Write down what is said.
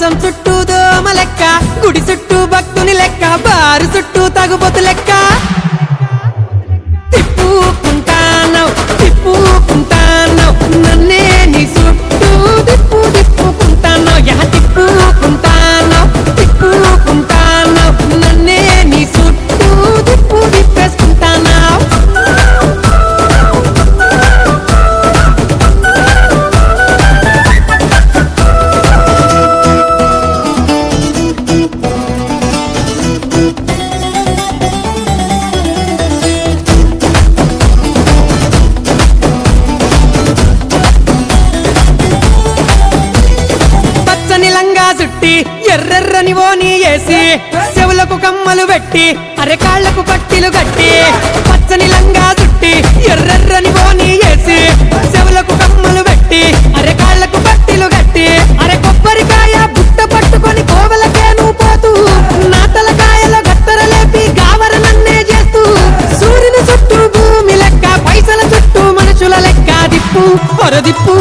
మంచం చుట్టూ దోమ లెక్క, గుడి చుట్టూ భక్తుని లెక్క, బారు చుట్టూ తగుబోతు లెక్క. తిప్పుకుంటానవ్ తిప్పుకుంటానవ్ నన్నే నీ చుట్టూ తిప్పుకుంటానవ్, తిప్పుకుంటానవ్ తిప్పుకుంటానవ్ నన్నే నీ చుట్టూ తిప్పేసుకుంటానవ్. చుట్టి ఎర్రెర్రని ఓని వేసి, చెవులకు కమ్మలు పెట్టి అరె కాళ్లకు పట్టిలు కట్టి. పచ్చని లంగా చుట్టి ఎర్రెర్రని ఓని వేసి, చెవులకు కమ్మలు పెట్టి అరె కాళ్లకు పట్టిలు కట్టి. అరె కొబ్బరికాయ బుట్ట పట్టుకొని కోవెలకేను పోతూ, నా తలకాయల గత్తర లేపి గావర నన్నే చేస్తూ. సూర్యుని చుట్టూ భూమి లెక్క, పైసల చుట్టూ మనుషుల లెక్క, దిప్పు పొరదిప్పు